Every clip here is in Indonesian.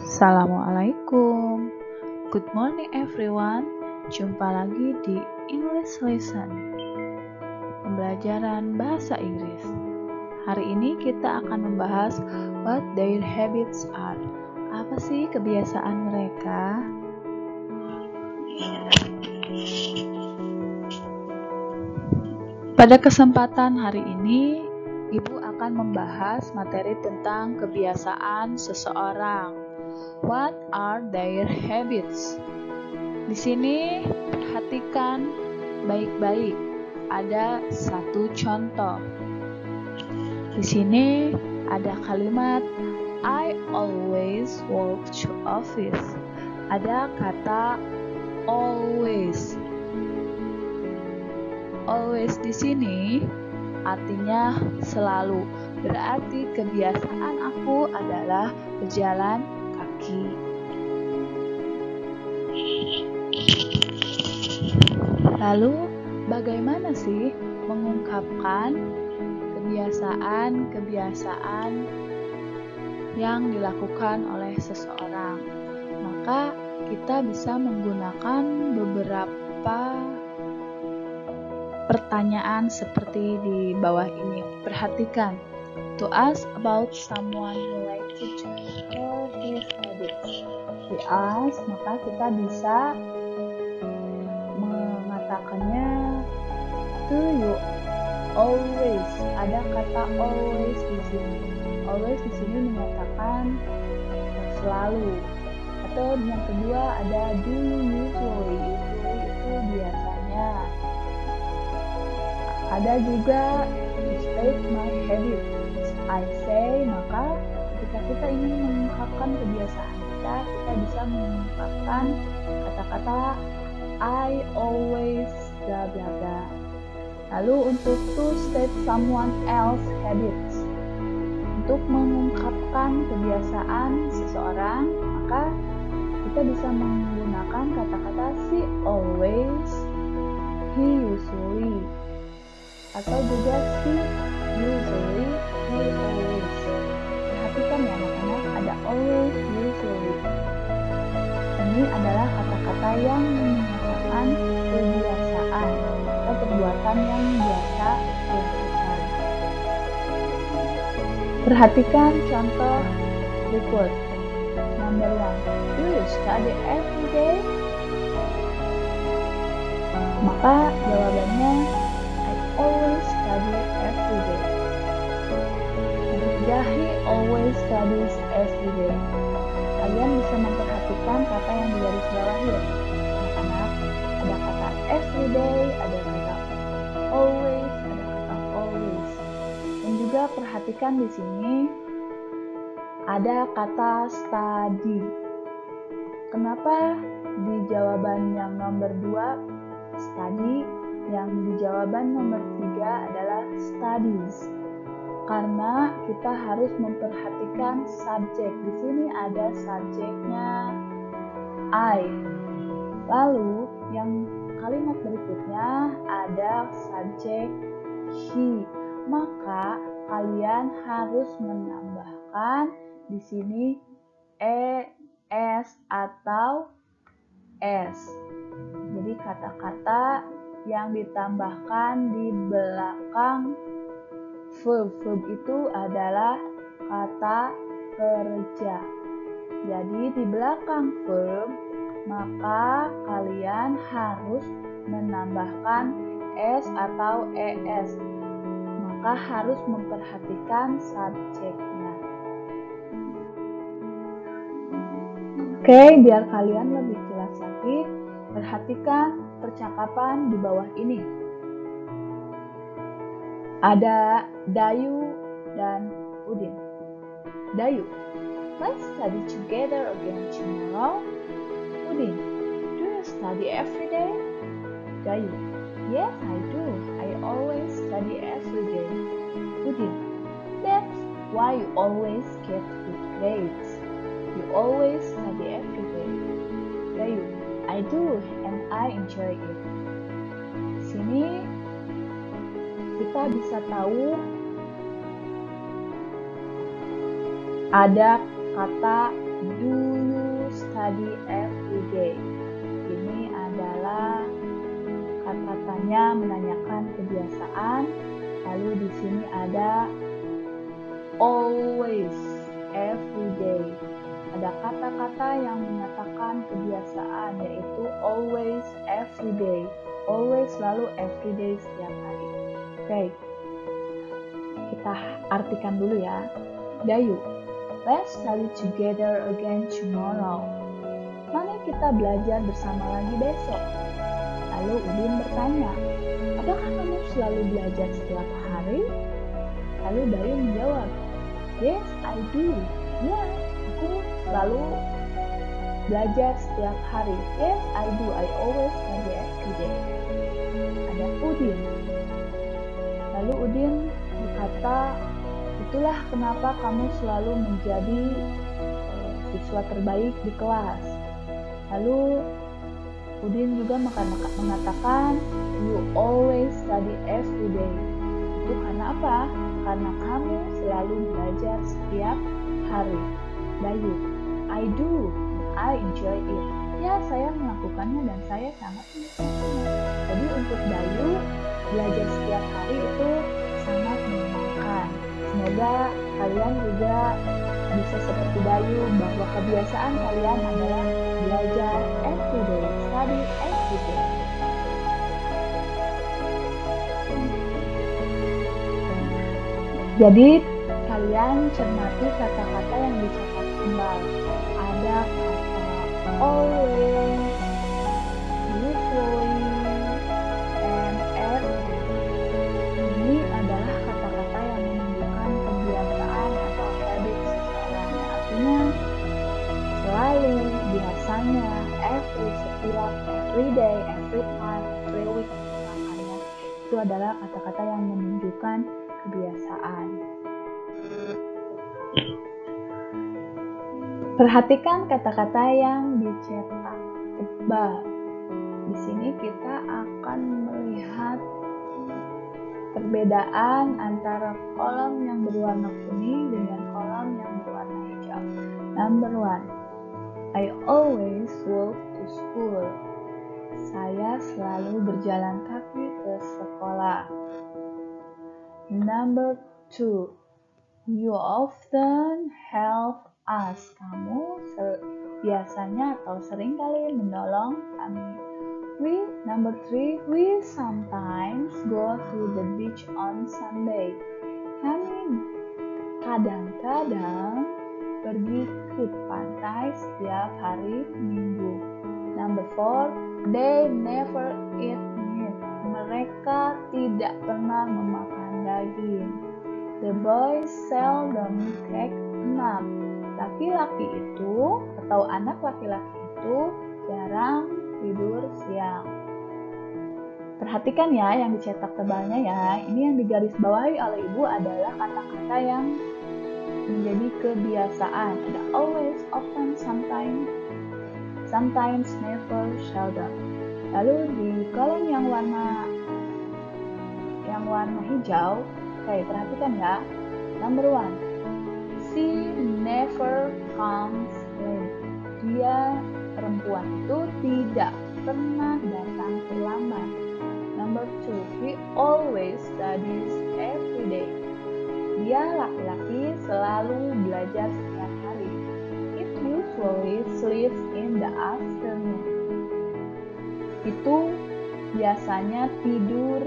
Assalamualaikum. Good morning everyone. Jumpa lagi di English Lesson, pembelajaran bahasa Inggris. Hari ini kita akan membahas what their habits are. Apa sih kebiasaan mereka? Pada kesempatan hari ini, Ibu akan membahas materi tentang kebiasaan seseorang. What are their habits? Di sini perhatikan baik-baik. Ada satu contoh. Di sini ada kalimat I always walk to office. Ada kata always. Always di sini artinya selalu. Berarti kebiasaan aku adalah berjalan kaki. Lalu, bagaimana sih mengungkapkan kebiasaan-kebiasaan yang dilakukan oleh seseorang? Maka kita bisa menggunakan beberapa pertanyaan seperti di bawah ini. Perhatikan. To ask about someone related to her his habits. To ask, maka kita bisa mengatakannya to you always. Ada kata always di sini. Always di sini menyatakan selalu. Atau yang kedua ada do you usually. Usually itu biasanya. Ada juga to state my habit. I say, maka ketika kita ingin mengungkapkan kebiasaan kita bisa mengungkapkan kata-kata I always bla bla bla. Lalu untuk to state someone else habits, untuk mengungkapkan kebiasaan seseorang, maka kita bisa menggunakan kata-kata she always, he usually, atau juga she usually, he always. Perhatikan ya anak-anak, ada always, usually. Ini adalah kata-kata yang menyatakan kebiasaan atau perbuatan yang biasa dilakukan. Perhatikan contoh berikut. Number 1, do you study every day? Maka jawabannya I always study every day. He always studies every day. Kalian bisa memperhatikan kata yang di garis bawah ya, anak-anak. Ada kata every day, ada kata always, ada kata always. Dan juga perhatikan di sini ada kata study. Kenapa di jawaban yang nomor 2 study, yang di jawaban nomor 3 adalah studies? Karena kita harus memperhatikan subjek. Di sini ada subjeknya I. Lalu yang kalimat berikutnya ada subjek he. Maka kalian harus menambahkan di sini es atau s. Jadi kata-kata yang ditambahkan di belakang verb itu adalah kata kerja. Jadi di belakang verb maka kalian harus menambahkan s atau es. Maka harus memperhatikan subjeknya. Oke, biar kalian lebih jelas lagi, perhatikan percakapan di bawah ini. Ada Dayu dan Udin. Dayu, let's study together again tomorrow. Udin, do you study every day? Dayu, yes I do. I always study every day. Udin, that's why you always get good grades. You always study every day. Dayu, I do and I enjoy it. Sini kita bisa tahu ada kata do you study every day. Ini adalah kata-katanya menanyakan kebiasaan. Lalu di sini ada always, every day. Ada kata-kata yang menyatakan kebiasaan, yaitu always, every day. Always selalu, every day setiap hari. Oke, kita artikan dulu ya. Dayu, let's study together again tomorrow. Mari kita belajar bersama lagi besok. Lalu Udin bertanya, apakah kamu selalu belajar setiap hari? Lalu Dayu menjawab, yes, I do. Ya, aku selalu belajar setiap hari. Yes, I do. I always study every day. Ada Udin. Lalu Udin berkata, itulah kenapa kamu selalu menjadi siswa terbaik di kelas. Lalu Udin juga mengatakan, you always study every day. Itu karena apa? Karena kamu selalu belajar setiap hari. Dayu, I do, I enjoy it. Ya, saya melakukannya dan saya sangat menyukainya. Jadi untuk Dayu, belajar setiap hari itu sangat menyenangkan. Semoga kalian juga bisa seperti Dayu, bahwa kebiasaan kalian adalah belajar every day, study every day. Jadi kalian cermati kata-kata yang dicatat tebal. Ada kata always, usually, and every. Ini adalah kata-kata yang menunjukkan kebiasaan atau habit seseorang. Artinya selalu, biasanya, every, setiap, every day, every time, every week. Makanya itu adalah kata-kata yang menunjukkan kebiasaan. Perhatikan kata-kata yang dicetak tebal. Di sini kita akan melihat perbedaan antara kolom yang berwarna kuning dengan kolom yang berwarna hijau. Number 1, I always walk to school. Saya selalu berjalan kaki ke sekolah. Number 2, you often help us. Kamu biasanya atau seringkali menolong kami. Number 3, we sometimes go to the beach on Sunday. Kami kadang-kadang pergi ke pantai setiap hari Minggu. Number 4, they never eat meat. Mereka tidak pernah memakan daging. The boys seldom take a nap. Laki-laki itu atau anak laki-laki itu jarang tidur siang. Perhatikan ya yang dicetak tebalnya ya. Ini yang digarisbawahi oleh ibu adalah kata-kata yang menjadi kebiasaan. Ada always, often, sometimes, never, seldom. Lalu di kolom yang warna hijau, oke, perhatikan ya. Number 1, she never comes late. Dia, perempuan itu, tidak pernah datang terlambat. Number 2, he always studies every day. Dia, laki-laki, selalu belajar setiap hari. It usually sleeps in the afternoon. Itu biasanya tidur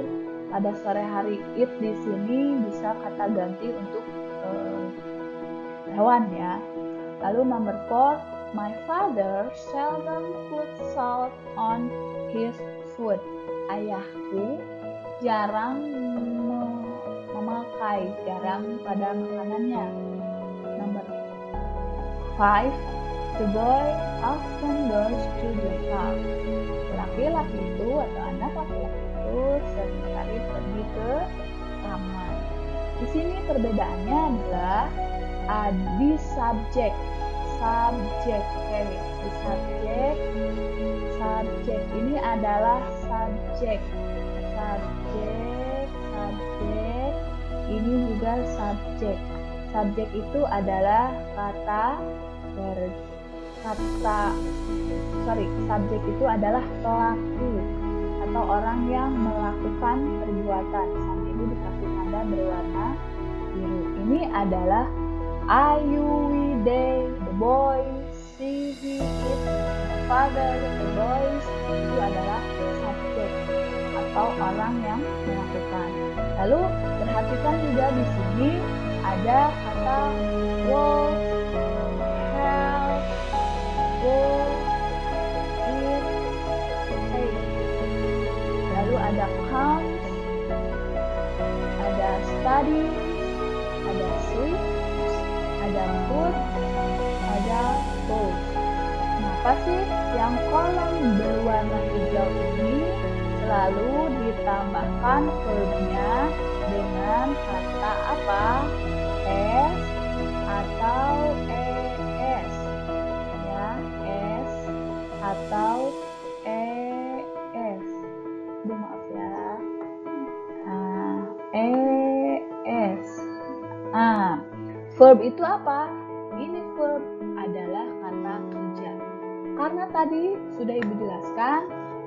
pada sore hari. It di sini bisa kata ganti untuk hewan ya. Lalu number 4, my father seldom put salt on his food. Ayahku jarang memakai garam pada makanannya. Number 5, the boy often goes to the park. Laki-laki itu atau anak laki-laki itu seringkali pergi ke taman. Di sini perbedaannya adalah di subjek. Subjek ini adalah subjek. Ini juga subjek. Subjek itu adalah subjek itu adalah pelaku atau orang yang melakukan perbuatan. Sama ini dikasih tanda berwarna biru. Ini adalah I, you, we, they, the boys, she, he, it, the father, the boys. Itu adalah subjek atau orang yang melakukan. Lalu perhatikan juga di sini ada kata wolf, help, go, eat, take. Lalu ada comes, ada study, ada sleep, ada food, ada goes. Kenapa sih yang kolom berwarna hijau ini selalu ditambahkan verbnya dengan kata apa? S atau es, ya, s atau es. Aduh, maaf ya. Es. Verb itu apa? Ini verb adalah kata kerja. Karena tadi sudah Ibu jelaskan,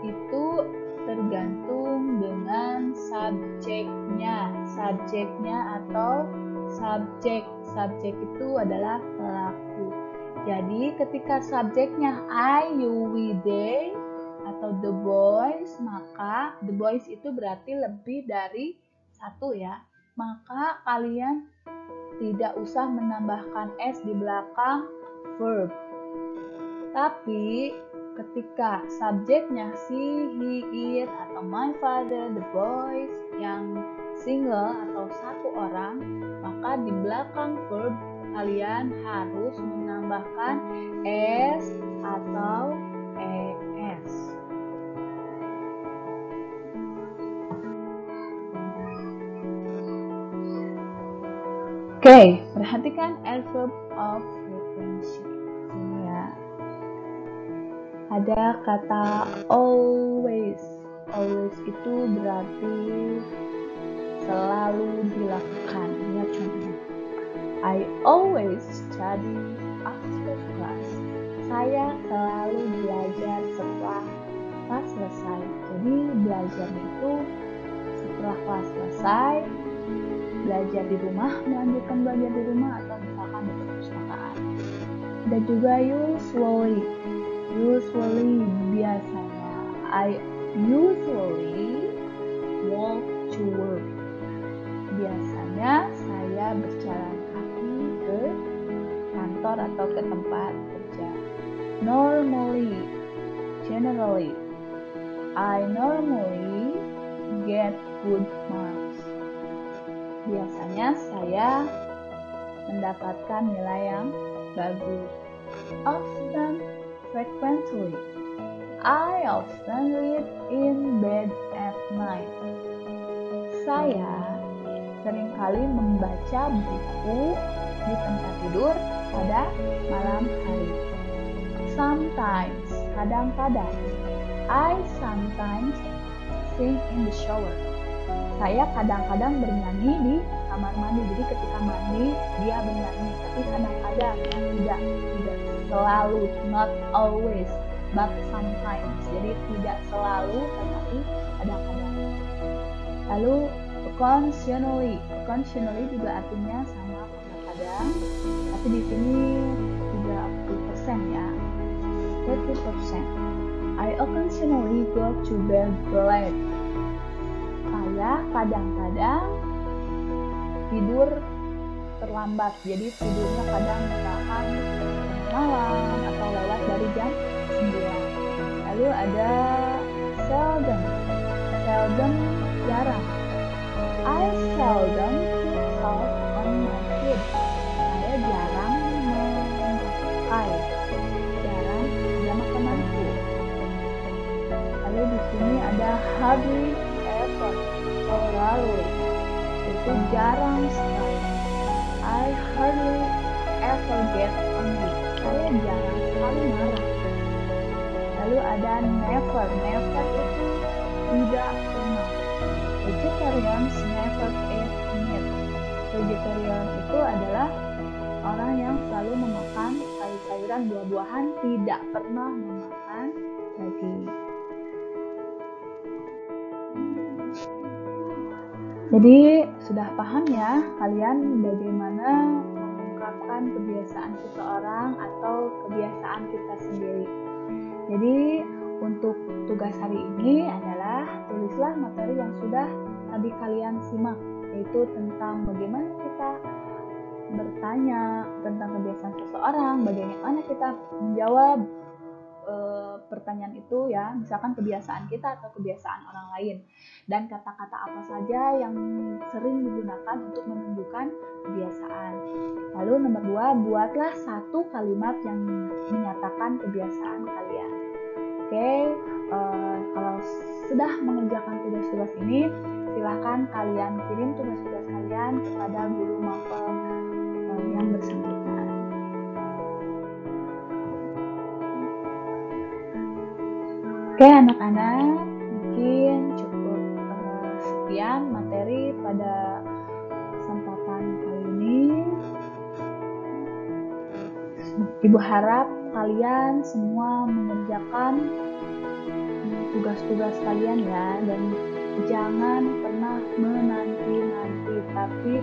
itu tergantung dengan subjeknya atau subjek. Subjek itu adalah pelaku. Jadi ketika subjeknya I, you, we, they atau the boys, maka the boys itu berarti lebih dari satu ya. Maka kalian tidak usah menambahkan s di belakang verb. Tapi ketika subjeknya she, he, it, atau my father, the boys yang single atau satu orang, maka di belakang verb kalian harus menambahkan s atau es. Oke, perhatikan adverb of frequency. Ini ya. Ada kata always. Always itu berarti selalu dilakukan. Lihat contohnya. I always study after class. Saya selalu belajar setelah kelas selesai. Jadi belajarnya itu setelah kelas selesai, belajar di rumah, melanjutkan belajar di rumah atau misalkan di perpustakaan. Dan juga usually biasanya. I usually walk to work. Biasanya saya berjalan kaki ke kantor atau ke tempat kerja. Normally, generally. I normally get good marks. Biasanya saya mendapatkan nilai yang bagus. Often, frequently. I often read in bed at night. Saya seringkali membaca buku di tempat tidur pada malam hari. Sometimes, kadang-kadang. I sometimes sing in the shower. Saya kadang-kadang bernyanyi di kamar mandi. Jadi ketika mandi dia bernyanyi, tapi kadang-kadang tidak selalu, not always, but sometimes. Jadi tidak selalu, tetapi kadang-kadang. Lalu occasionally juga artinya sama kadang-kadang, tapi di sini 30% ya, 30%. I occasionally go to bed late. Saya kadang-kadang tidur terlambat, jadi tidurnya kadang misalkan malam atau lewat dari jam 9. Lalu ada seldom jarang. I seldom put salt on my food. Saya jarang ada makananku. Lalu di sini ada hardly ever atau rarely, itu jarang sekali. I hardly ever get angry. Saya jarang sekali marah. Lalu ada never itu tidak pernah. Vegetarians never eat meat. vegetarian itu adalah orang yang selalu memakan sayur-sayuran, buah-buahan, tidak pernah memakan daging. Jadi sudah paham ya kalian bagaimana mengungkapkan kebiasaan seseorang atau kebiasaan kita sendiri. Jadi untuk tugas hari ini adalah tulislah materi yang sudah tadi kalian simak, yaitu tentang bagaimana kita bertanya tentang kebiasaan seseorang, bagaimana kita menjawab pertanyaan itu ya, misalkan kebiasaan kita atau kebiasaan orang lain, dan kata-kata apa saja yang sering digunakan untuk menunjukkan kebiasaan. Lalu nomor 2, buatlah satu kalimat yang menyatakan kebiasaan kalian. Oke, kalau sudah mengerjakan tugas-tugas ini, silahkan kalian kirim tugas-tugas kalian kepada guru mapel yang bersangkutan. Oke anak-anak, mungkin cukup sekian materi pada kesempatan kali ini. Ibu harap kalian semua mengerjakan tugas-tugas kalian ya, dan jangan pernah menanti-nanti, tapi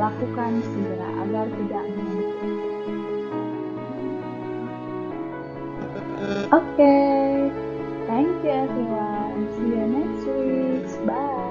lakukan segera agar tidak menanti. Okay, thank you everyone. See you next week. Bye.